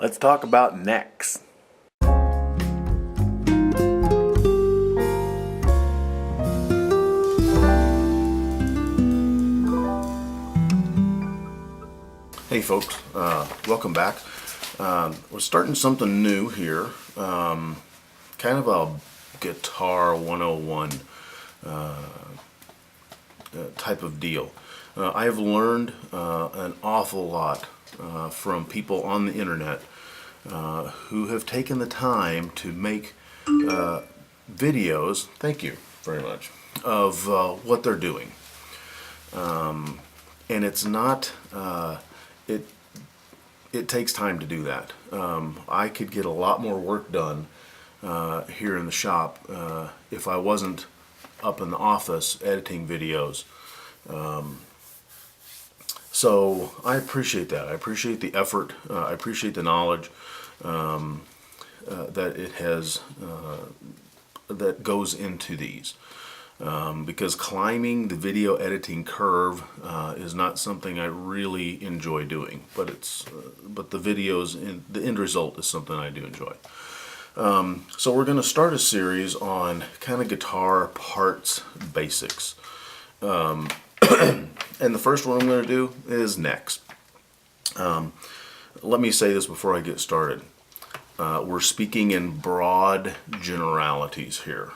Let's talk about NECKS. Hey folks, welcome back. We're starting something new here, kind of a guitar 101 type of deal. I have learned an awful lot from people on the internet who have taken the time to make videos, thank you very much, of what they're doing. And it's not, it takes time to do that. I could get a lot more work done here in the shop if I wasn't up in the office editing videos. So I appreciate that. I appreciate the effort. I appreciate the knowledge that it has that goes into these. Because climbing the video editing curve is not something I really enjoy doing, but the videos and the end result is something I do enjoy. So we're going to start a series on kind of guitar parts basics. And the first one I'm going to do is NECKS. Let me say this before I get started. We're speaking in broad generalities here.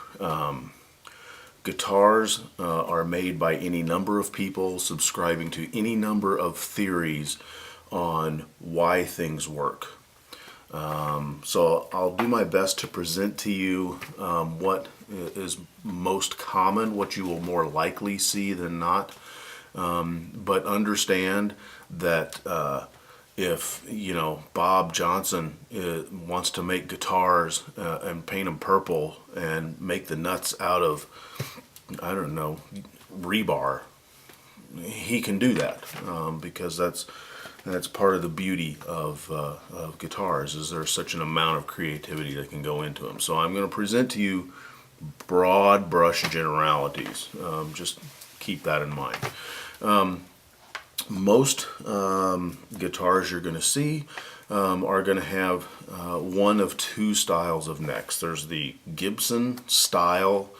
Guitars are made by any number of people subscribing to any number of theories on why things work. So I'll do my best to present to you what is most common, what you will more likely see than not. But understand that if, you know, Bob Johnson wants to make guitars and paint them purple and make the nuts out of, I don't know, rebar, he can do that because that's part of the beauty of guitars, is there's such an amount of creativity that can go into them. So I'm going to present to you broad brush generalities. Just keep that in mind. Most guitars you're going to see are going to have one of two styles of necks. There's the Gibson style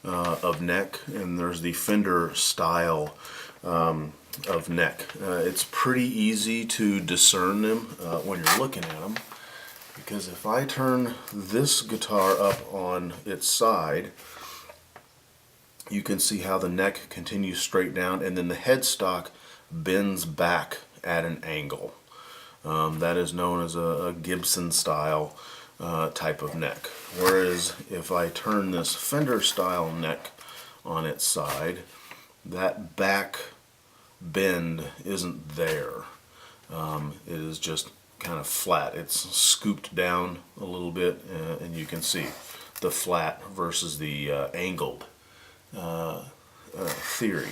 of neck, and there's the Fender style of neck. It's pretty easy to discern them when you're looking at them, because if I turn this guitar up on its side, you can see how the neck continues straight down, and then the headstock bends back at an angle. That is known as a Gibson style type of neck. Whereas if I turn this Fender style neck on its side, that back bend isn't there. It is just kind of flat. It's scooped down a little bit, and you can see the flat versus the angled theory.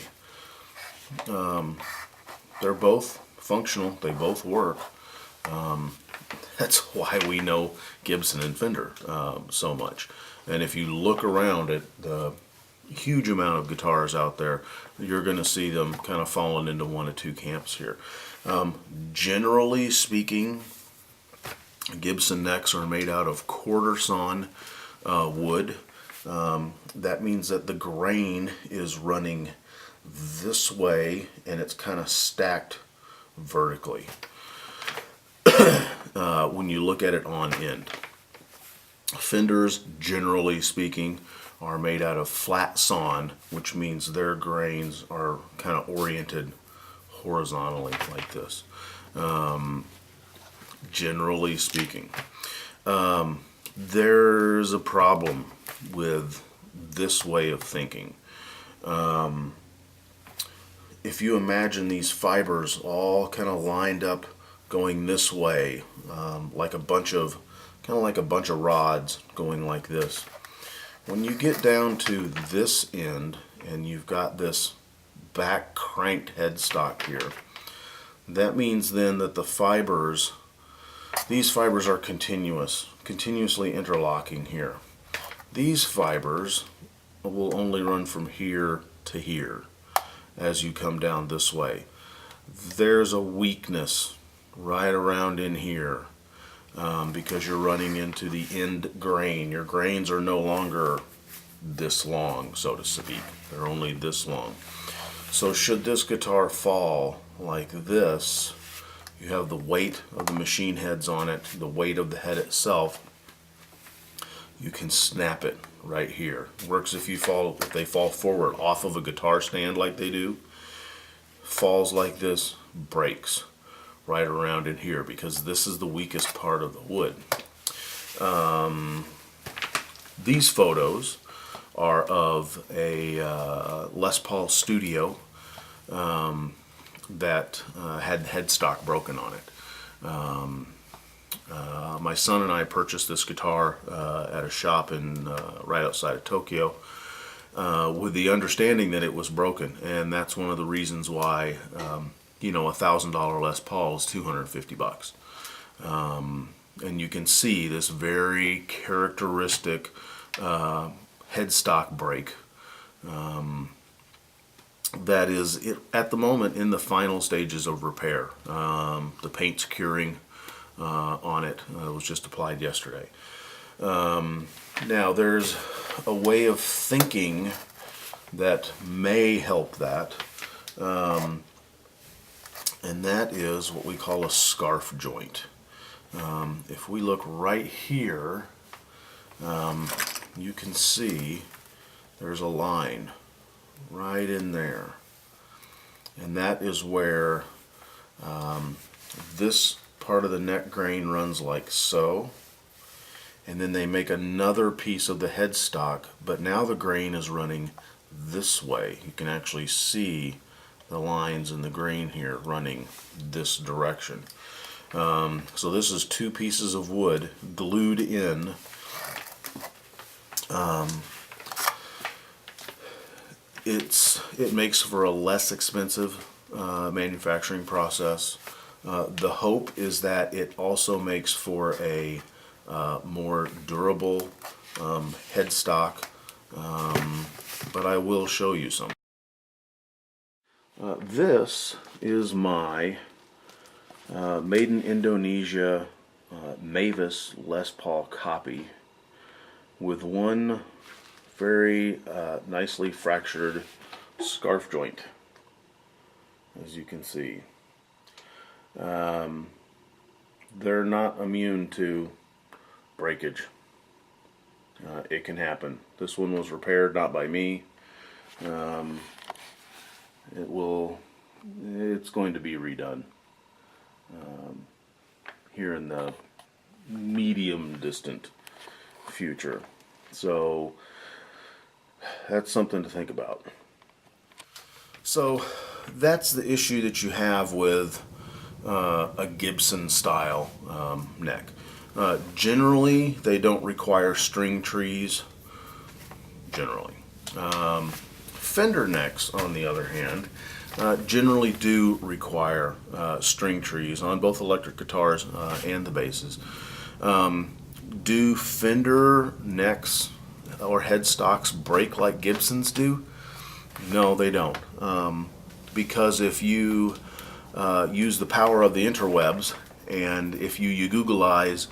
They're both functional, they both work. That's why we know Gibson and Fender so much. And if you look around at the huge amount of guitars out there, you're going to see them kind of falling into one of two camps here. Generally speaking, Gibson necks are made out of quarter sawn wood. That means that the grain is running this way and it's kind of stacked vertically when you look at it on end. Fenders, generally speaking, are made out of flat sawn, which means their grains are kind of oriented horizontally like this. Generally speaking, there's a problem with this way of thinking. If you imagine these fibers all kind of lined up going this way, like a bunch of rods going like this. When you get down to this end and you've got this back cranked headstock here, that means then that the fibers, these fibers are continuously interlocking here. These fibers will only run from here to here as you come down this way. There's a weakness right around in here because you're running into the end grain. Your grains are no longer this long, so to speak. They're only this long. So should this guitar fall like this, you have the weight of the machine heads on it, the weight of the head itself. You can snap it right here. Works if they fall forward off of a guitar stand like they do. Falls like this, breaks right around in here because this is the weakest part of the wood. These photos are of a Les Paul Studio that had headstock broken on it. My son and I purchased this guitar at a shop in right outside of Tokyo with the understanding that it was broken, and that's one of the reasons why you know, $1,000 Les Paul is $250. And you can see this very characteristic headstock break that is at the moment in the final stages of repair. The paint's curing on it. It was just applied yesterday. Now there's a way of thinking that may help that, and that is what we call a scarf joint. If we look right here, you can see there's a line right in there, and that is where this part of the neck grain runs like so, and then they make another piece of the headstock, but now the grain is running this way. You can actually see the lines in the grain here running this direction. So this is two pieces of wood glued in. It makes for a less expensive manufacturing process. The hope is that it also makes for a more durable headstock, but I will show you some. This is my made in Indonesia Mavis Les Paul copy with one very nicely fractured scarf joint, as you can see. They're not immune to breakage. It can happen. This one was repaired not by me. It's going to be redone here in the medium distant future. So that's something to think about. So that's the issue that you have with a Gibson style neck. Generally, they don't require string trees. Generally. Fender necks, on the other hand, generally do require string trees on both electric guitars and the basses. Do Fender necks or headstocks break like Gibsons do? No, they don't. Because if you use the power of the interwebs, and if you Googleize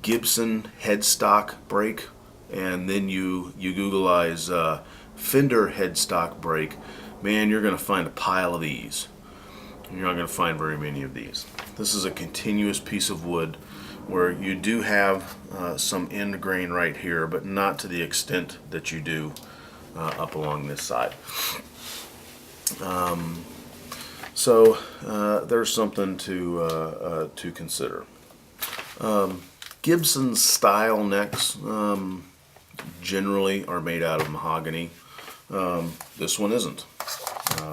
Gibson headstock break, and then you Googleize Fender headstock break, man, you're going to find a pile of these. You're not going to find very many of these. This is a continuous piece of wood where you do have some end grain right here, but not to the extent that you do up along this side. So there's something to consider. Gibson style necks generally are made out of mahogany. This one isn't.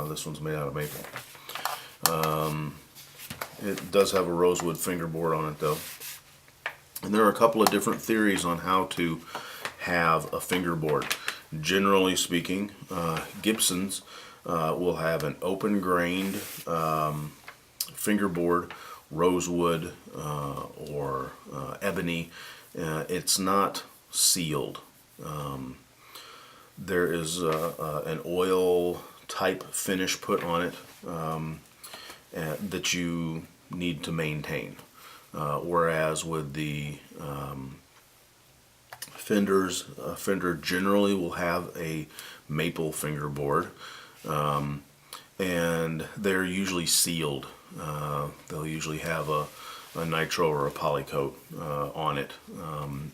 This one's made out of maple. It does have a rosewood fingerboard on it though. And there are a couple of different theories on how to have a fingerboard. Generally speaking, Gibsons will have an open grained fingerboard, rosewood or ebony. It's not sealed. There is an oil type finish put on it that you need to maintain. whereas with the Fenders, a Fender generally will have a maple fingerboard, and they're usually sealed. They'll usually have a nitro or a poly coat on it,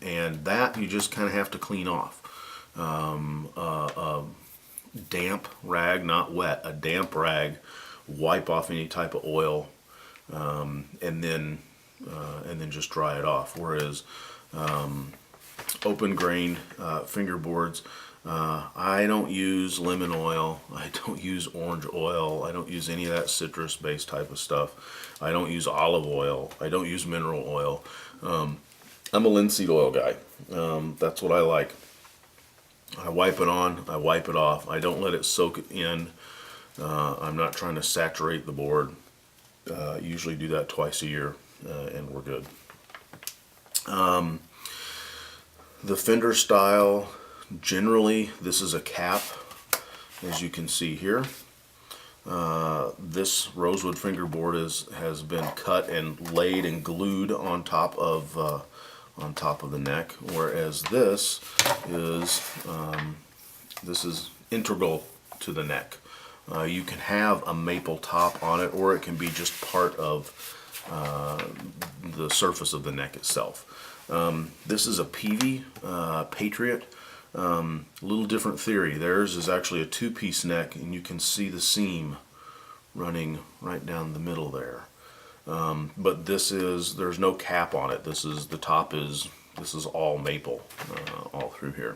and that you just kind of have to clean off. A damp rag, not wet, a damp rag, wipe off any type of oil, and then just dry it off. Whereas open grain fingerboards, I don't use lemon oil, I don't use orange oil, I don't use any of that citrus based type of stuff. I don't use olive oil, I don't use mineral oil. I'm a linseed oil guy. That's what I like. I wipe it on, I wipe it off, I don't let it soak in. I'm not trying to saturate the board. Usually do that twice a year, and we're good. The Fender style, generally this is a cap, as you can see here. This rosewood fingerboard has been cut and laid and glued on top of the neck, whereas this is integral to the neck. You can have a maple top on it, or it can be just part of the surface of the neck itself. This is a Peavey Patriot. Little different theory. Theirs is actually a two-piece neck, and you can see the seam running right down the middle there. But there's no cap on it. This is all maple all through here.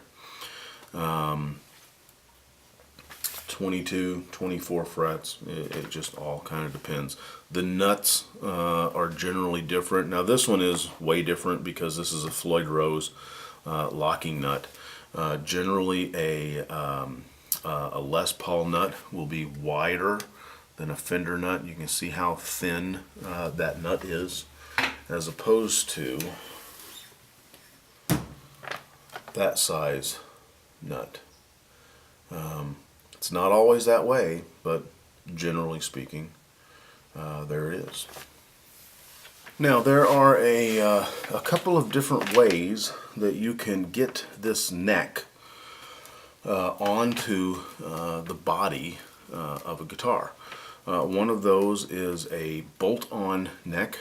22, 24 frets. It just all kind of depends. The nuts are generally different. Now this one is way different because this is a Floyd Rose locking nut. Generally a Les Paul nut will be wider than a Fender nut. You can see how thin that nut is, as opposed to that size nut. It's not always that way, but generally speaking, there it is. Now there are a couple of different ways that you can get this neck onto the body of a guitar. One of those is a bolt-on neck,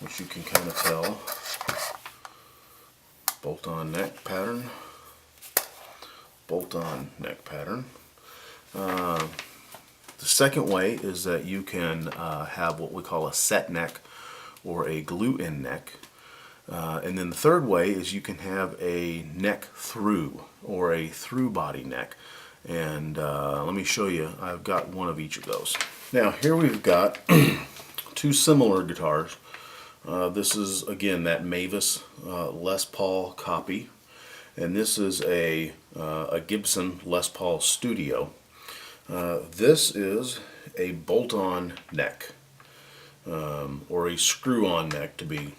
which you can kind of tell. Bolt-on neck pattern. Bolt-on neck pattern. The second way is that you can have what we call a set neck or a glue-in neck. And then the third way is you can have a neck through or a through body neck. And let me show you, I've got one of each of those. Now here we've got two similar guitars. This is again that Mavis Les Paul copy, and this is a Gibson Les Paul Studio. This is a bolt-on neck, or a screw-on neck to be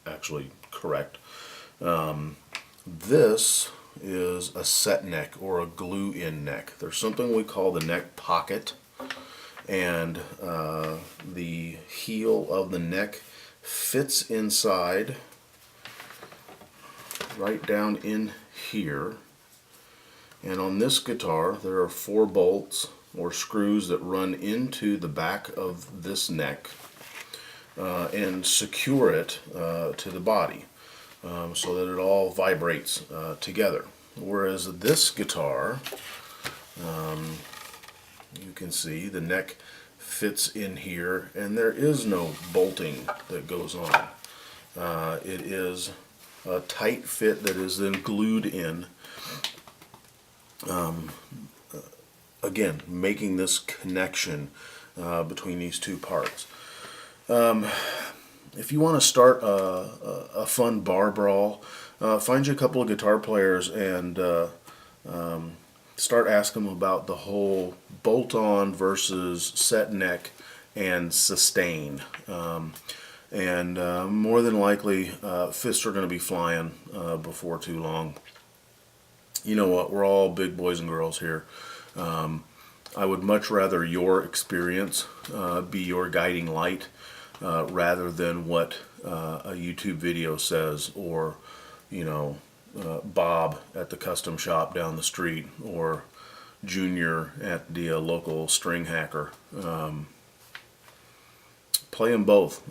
actually correct. This is a set neck or a glue-in neck. There's something we call the neck pocket, and the heel of the neck fits inside right down in here. And on this guitar there are 4 bolts or screws that run into the back of this neck and secure it to the body, so that it all vibrates together. Whereas this guitar, you can see the neck fits in here and there is no bolting that goes on. It is a tight fit that is then glued in, again making this connection between these two parts. If you want to start a fun bar brawl, find you a couple of guitar players and start asking them about the whole bolt-on versus set neck and sustain. And more than likely fists are going to be flying before too long. You know what, we're all big boys and girls here. I would much rather your experience be your guiding light rather than what a YouTube video says, or Bob at the custom shop down the street, or Junior at the local string hacker. Play them both.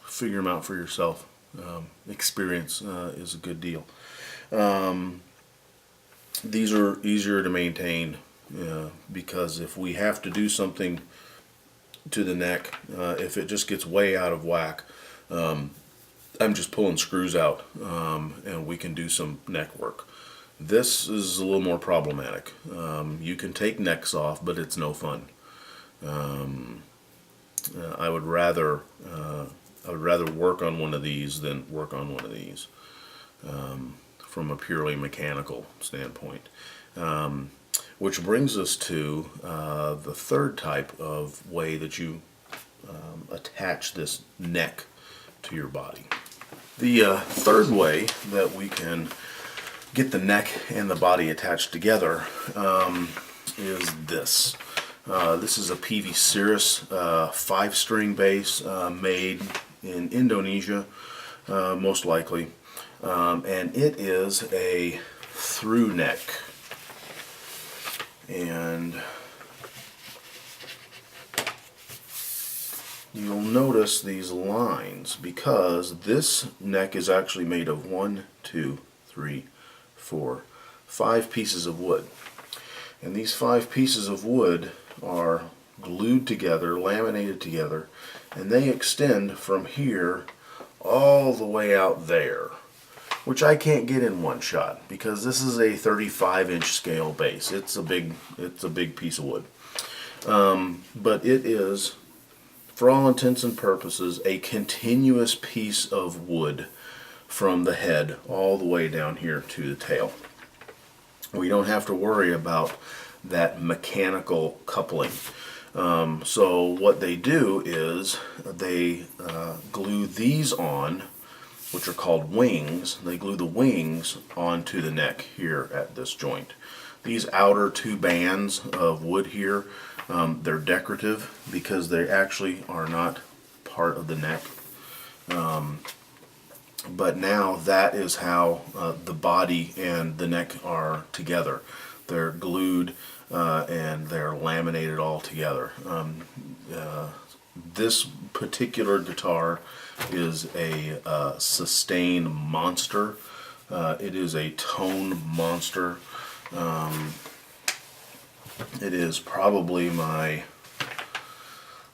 Figure them out for yourself. Experience is a good deal. These are easier to maintain because if we have to do something to the neck, if it just gets way out of whack, I'm just pulling screws out and we can do some neck work. This is a little more problematic. You can take necks off, but it's no fun. I would rather work on one of these than work on one of these from a purely mechanical standpoint. Which brings us to the third type of way that you attach this neck to your body. The third way that we can get the neck and the body attached together is this. This is a PV Cirrus 5-string bass made in Indonesia, most likely, and it is a through neck. And you'll notice these lines because this neck is actually made of 1, 2, 3, 4, 5 pieces of wood. And these 5 pieces of wood are glued together, laminated together, and they extend from here all the way out there, which I can't get in one shot because this is a 35-inch scale bass. It's a big piece of wood. But it is, for all intents and purposes, a continuous piece of wood from the head all the way down here to the tail. We don't have to worry about that mechanical coupling. So what they do is they glue these on, which are called wings. They glue the wings onto the neck here at this joint. These outer 2 bands of wood here, they're decorative because they actually are not part of the neck. But now that is how the body and the neck are together. They're glued and they're laminated all together. This particular guitar is a sustain monster. It is a tone monster. It is probably my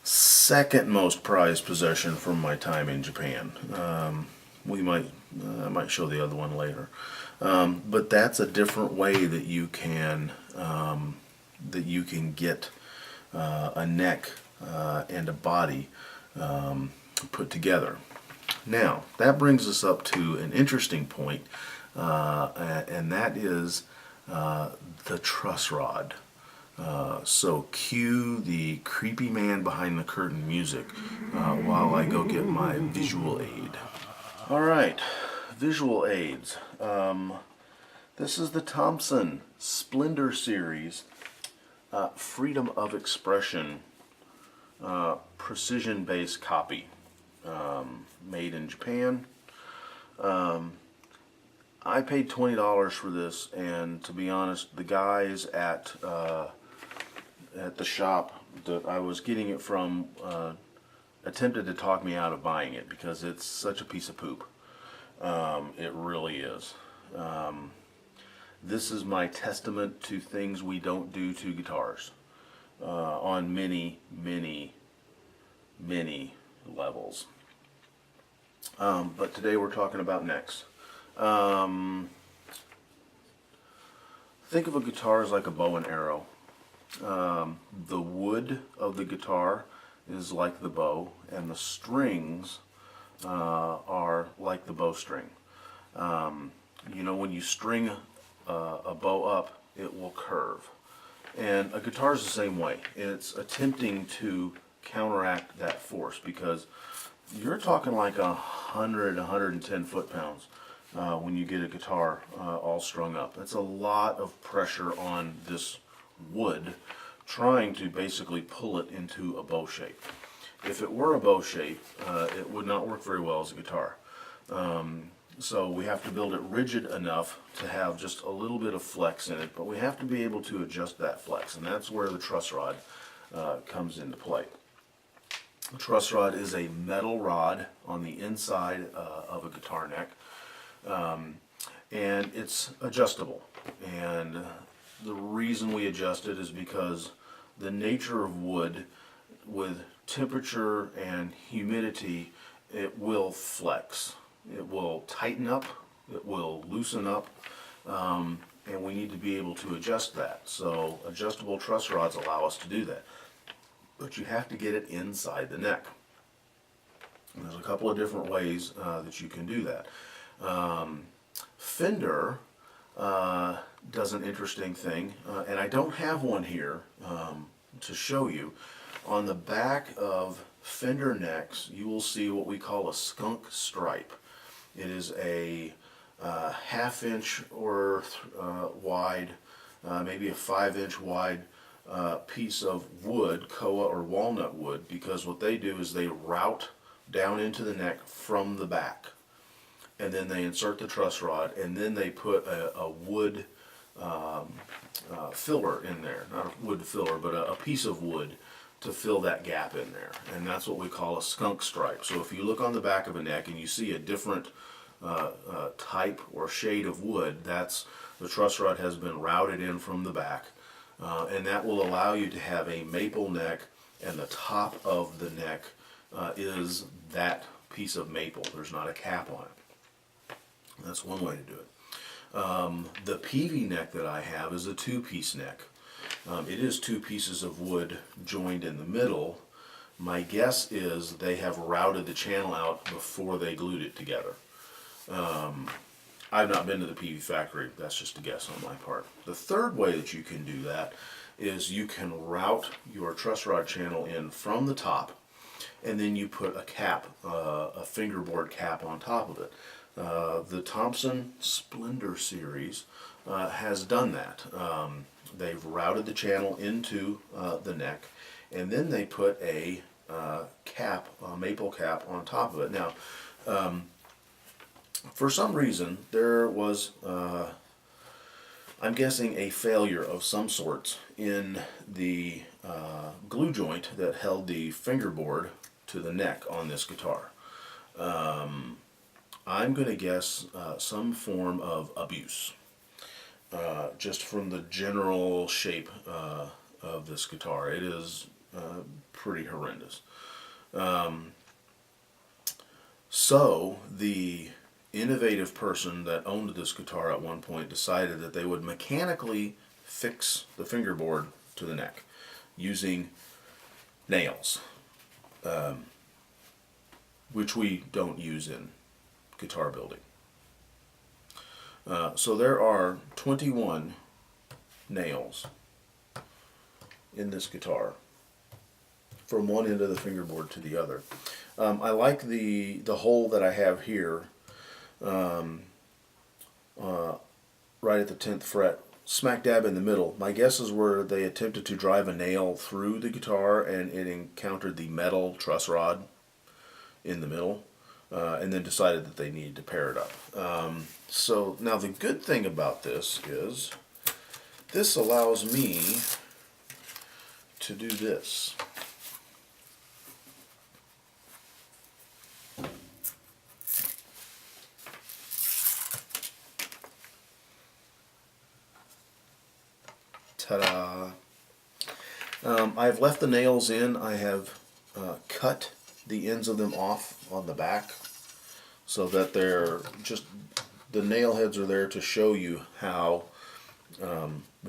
second most prized possession from my time in Japan. I might show the other one later. But that's a different way that you can get a neck and a body put together. Now that brings us up to an interesting point, and that is the truss rod. So cue the creepy man behind the curtain music while I go get my visual aid. Alright, visual aids. This is the Thompson Splendor Series Freedom of Expression precision bass copy, made in Japan. I paid $20 for this, and to be honest, the guys at the shop that I was getting it from attempted to talk me out of buying it because it's such a piece of poop. It really is. This is my testament to things we don't do to guitars on many, many, many levels. But today we're talking about necks. Think of a guitar as like a bow and arrow. The wood of the guitar is like the bow, and the strings are like the bowstring. You know, when you string a bow up, it will curve. And a guitar is the same way. It's attempting to counteract that force because you're talking like 110 foot-pounds when you get a guitar all strung up. That's a lot of pressure on this wood trying to basically pull it into a bow shape. If it were a bow shape, it would not work very well as a guitar. So we have to build it rigid enough to have just a little bit of flex in it, but we have to be able to adjust that flex, and that's where the truss rod comes into play. The truss rod is a metal rod on the inside of a guitar neck, and it's adjustable. And the reason we adjust it is because the nature of wood, with temperature and humidity, it will flex. It will tighten up, it will loosen up, and we need to be able to adjust that. So adjustable truss rods allow us to do that. But you have to get it inside the neck. And there's a couple of different ways that you can do that. Fender does an interesting thing, and I don't have one here to show you. On the back of Fender necks, you will see what we call a skunk stripe. It is a half-inch or wide, maybe a 5-inch wide piece of wood, koa or walnut wood, because what they do is they route down into the neck from the back, and then they insert the truss rod, and then they put a wood filler in there, not a wood filler, but a piece of wood to fill that gap in there, and that's what we call a skunk stripe. So if you look on the back of a neck and you see a different type or shade of wood, that's the truss rod has been routed in from the back, and that will allow you to have a maple neck, and the top of the neck is that piece of maple. There's not a cap on it. That's one way to do it. The Peavey neck that I have is a two-piece neck. It is two pieces of wood joined in the middle. My guess is they have routed the channel out before they glued it together. I've not been to the Peavey factory. That's just a guess on my part. The third way that you can do that is you can route your truss rod channel in from the top, and then you put a cap, a fingerboard cap on top of it. The Thompson Splendor series has done that. They've routed the channel into the neck, and then they put a cap, a maple cap on top of it. Now, for some reason, there was, I'm guessing, a failure of some sorts in the glue joint that held the fingerboard to the neck on this guitar. I'm going to guess some form of abuse, just from the general shape of this guitar. It is pretty horrendous. So the innovative person that owned this guitar at one point decided that they would mechanically fix the fingerboard to the neck using nails, which we don't use in guitar building. So there are 21 nails in this guitar from one end of the fingerboard to the other. I like the hole that I have here, right at the 10th fret, smack dab in the middle. My guess is where they attempted to drive a nail through the guitar and it encountered the metal truss rod in the middle, and then decided that they needed to pair it up. So now the good thing about this is this allows me to do this. Ta-da! I've left the nails in. I have cut the ends of them off on the back so that they're just, the nail heads are there to show you how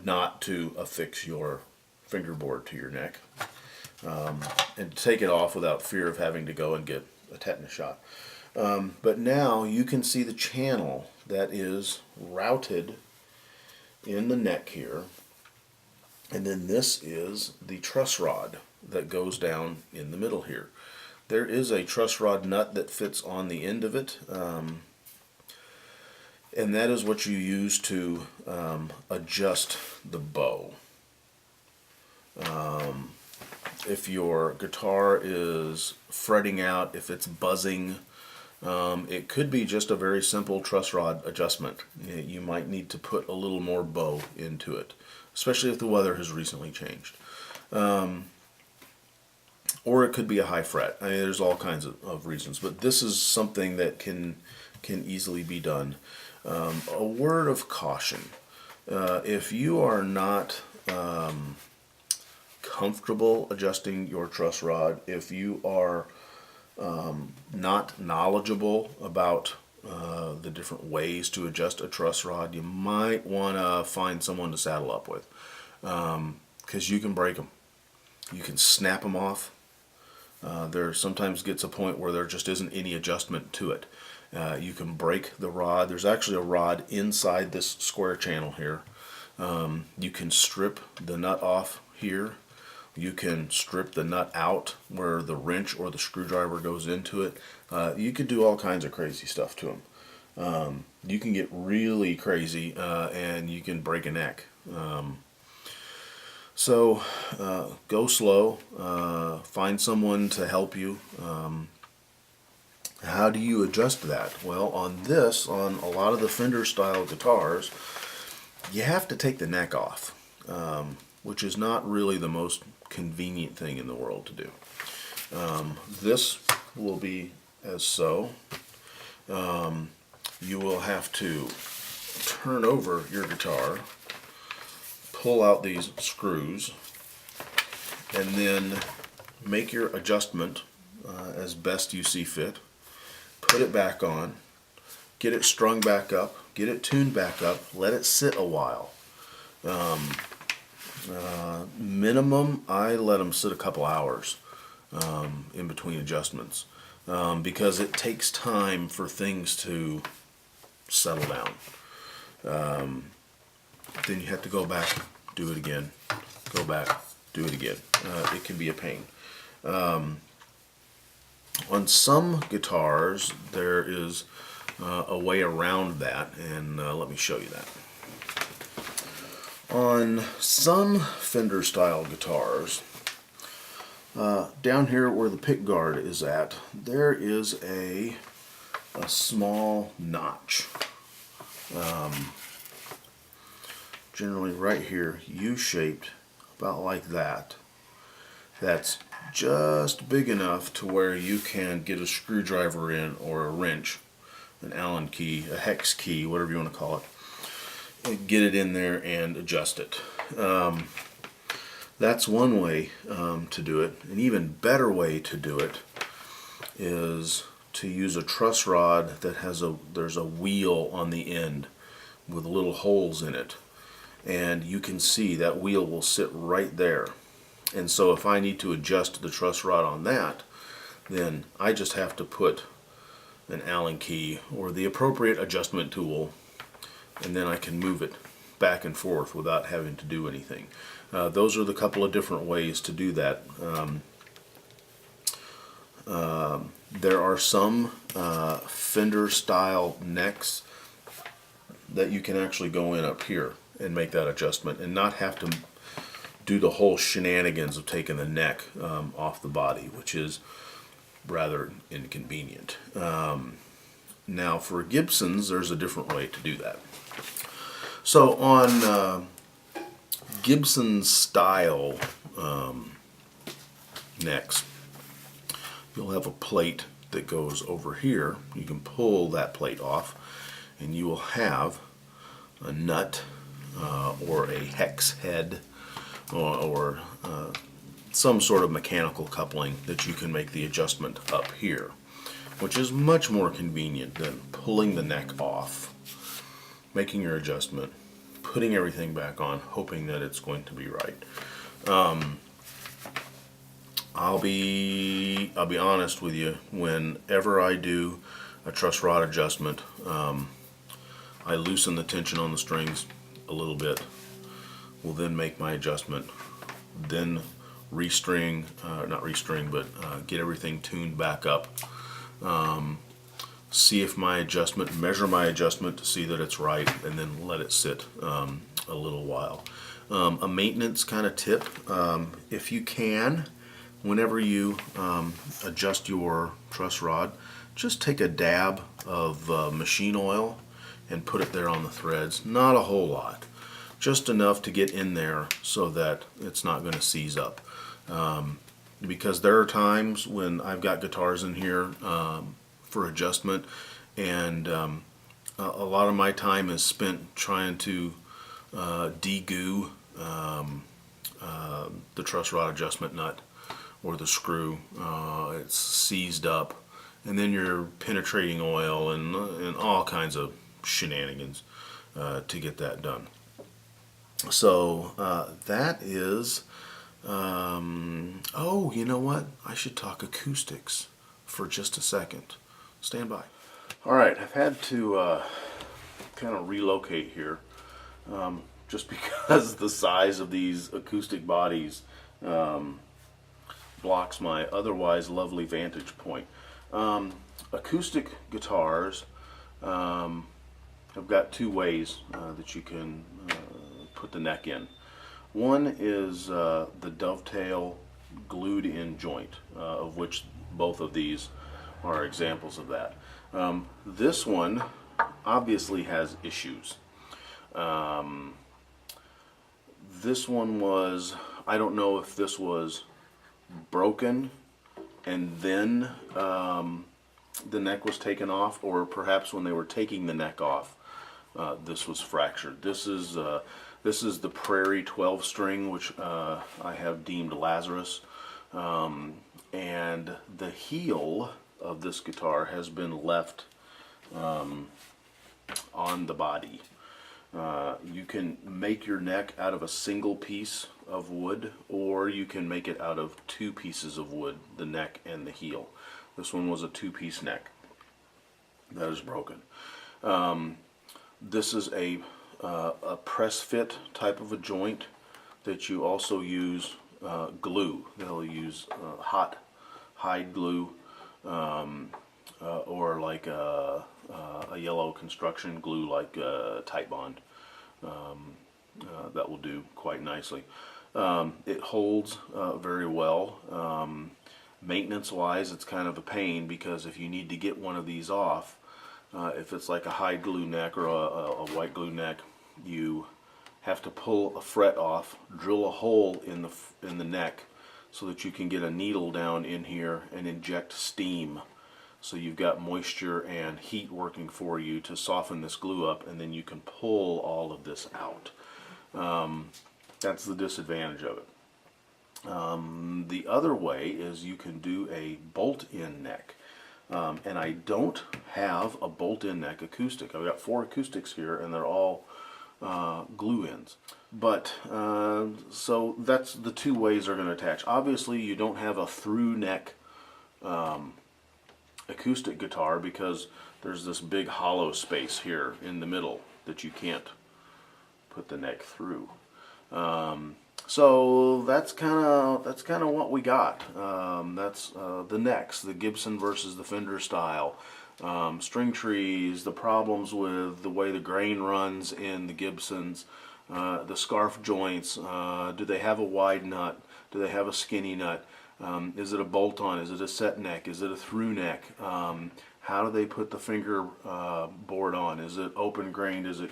not to affix your fingerboard to your neck, and take it off without fear of having to go and get a tetanus shot. But now you can see the channel that is routed in the neck here, and then this is the truss rod that goes down in the middle here. There is a truss rod nut that fits on the end of it, and that is what you use to adjust the bow. If your guitar is fretting out, if it's buzzing, it could be just a very simple truss rod adjustment. You might need to put a little more bow into it, especially if the weather has recently changed. Or it could be a high fret. I mean, there's all kinds of reasons, but this is something that can easily be done. A word of caution: if you are not comfortable adjusting your truss rod, if you are not knowledgeable about the different ways to adjust a truss rod, you might want to find someone to saddle up with, because you can break them. You can snap them off. There sometimes gets a point where there just isn't any adjustment to it. You can break the rod. There's actually a rod inside this square channel here. You can strip the nut off here. You can strip the nut out where the wrench or the screwdriver goes into it. You could do all kinds of crazy stuff to them. You can get really crazy and you can break a neck. So go slow, find someone to help you. How do you adjust that? Well, on a lot of the Fender style guitars, you have to take the neck off, which is not really the most convenient thing in the world to do. This will be as so. You will have to turn over your guitar, pull out these screws, and then make your adjustment as best you see fit. Put it back on, get it strung back up, get it tuned back up, let it sit a while. Minimum, I let them sit a couple hours in between adjustments, because it takes time for things to settle down. Then you have to go back, do it again, go back, do it again. It can be a pain. On some guitars, there is a way around that, and let me show you that. On some Fender style guitars, down here where the pick guard is at, there is a small notch. Generally right here, U-shaped, about like that. That's just big enough to where you can get a screwdriver in, or a wrench, an Allen key, a hex key, whatever you want to call it, and get it in there and adjust it. That's one way to do it. An even better way to do it is to use a truss rod that has there's a wheel on the end with little holes in it, and you can see that wheel will sit right there. And so if I need to adjust the truss rod on that, then I just have to put an Allen key or the appropriate adjustment tool, and then I can move it back and forth without having to do anything. Those are the couple of different ways to do that. There are some Fender style necks that you can actually go in up here and make that adjustment and not have to do the whole shenanigans of taking the neck off the body, which is rather inconvenient. Now for Gibsons, there's a different way to do that. So on Gibson style necks, you'll have a plate that goes over here. You can pull that plate off and you will have a nut or a hex head or some sort of mechanical coupling that you can make the adjustment up here, which is much more convenient than pulling the neck off, making your adjustment, putting everything back on, hoping that it's going to be right. I'll be honest with you, whenever I do a truss rod adjustment, I loosen the tension on the strings a little bit, will then make my adjustment, then restring, not restring, but get everything tuned back up, see if my adjustment, measure my adjustment to see that it's right, and then let it sit a little while. A maintenance kind of tip, if you can, whenever you adjust your truss rod, just take a dab of machine oil and put it there on the threads. Not a whole lot, just enough to get in there so that it's not going to seize up. Because there are times when I've got guitars in here for adjustment, and a lot of my time is spent trying to de-goo the truss rod adjustment nut or the screw. It's seized up, and then you're penetrating oil and all kinds of shenanigans to get that done. So that is oh, you know what? I should talk acoustics for just a second. Stand by. Alright, I've had to kind of relocate here just because the size of these acoustic bodies blocks my otherwise lovely vantage point. Acoustic guitars have got two ways that you can put the neck in. One is the dovetail glued in joint, of which both of these are examples of that. This one obviously has issues. This one was, I don't know if this was broken and then the neck was taken off, or perhaps when they were taking the neck off this was fractured. This is the Prairie 12 string, which I have deemed Lazarus, and the heel of this guitar has been left on the body. You can make your neck out of a single piece of wood, or you can make it out of two pieces of wood, the neck and the heel. This one was a two-piece neck. That is broken. This is a press fit type of a joint that you also use glue. They'll use hot hide glue or like a yellow construction glue like Tight Bond. That will do quite nicely. It holds very well. Maintenance wise, it's kind of a pain, because if you need to get one of these off, if it's like a hide glue neck or a white glue neck, you have to pull a fret off, drill a hole in the neck so that you can get a needle down in here and inject steam. So you've got moisture and heat working for you to soften this glue up, and then you can pull all of this out. That's the disadvantage of it. The other way is you can do a bolt-in neck. And I don't have a bolt-in neck acoustic. I've got 4 acoustics here, and they're all glue-ins. But so that's the two ways they're going to attach. Obviously, you don't have a through neck acoustic guitar, because there's this big hollow space here in the middle that you can't put the neck through. So that's kind of what we got. That's the NECKS, the Gibson versus the Fender style. String trees, the problems with the way the grain runs in the Gibsons, the scarf joints. Do they have a wide nut? Do they have a skinny nut? Is it a bolt-on? Is it a set neck? Is it a through neck? How do they put the finger board on? Is it open grained? Is it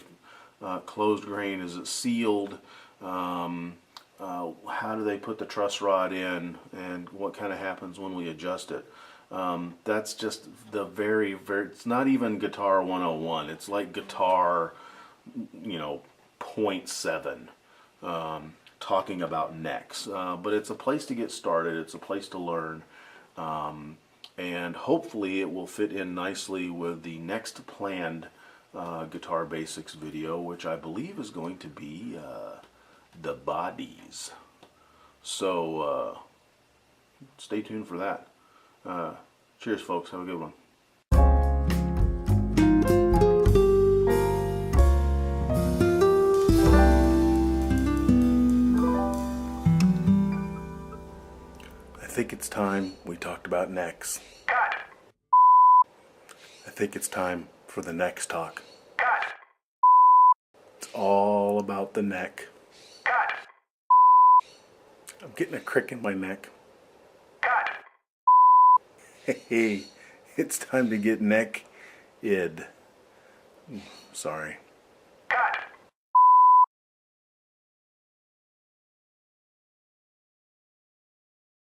closed grain? Is it sealed? How do they put the truss rod in, and what kind of happens when we adjust it? That's just the very, it's not even Guitar 101. It's like Guitar, 0.7, talking about NECKS. But it's a place to get started. It's a place to learn. And hopefully it will fit in nicely with the next planned Guitar Basics video, which I believe is going to be the bodies. So stay tuned for that. Cheers, folks. Have a good one. I think it's time we talked about NECKS. Cut. I think it's time for the NECKS talk. Cut. It's all about the neck. Cut. I'm getting a crick in my neck. Cut. Hey, it's time to get neck-id. Sorry.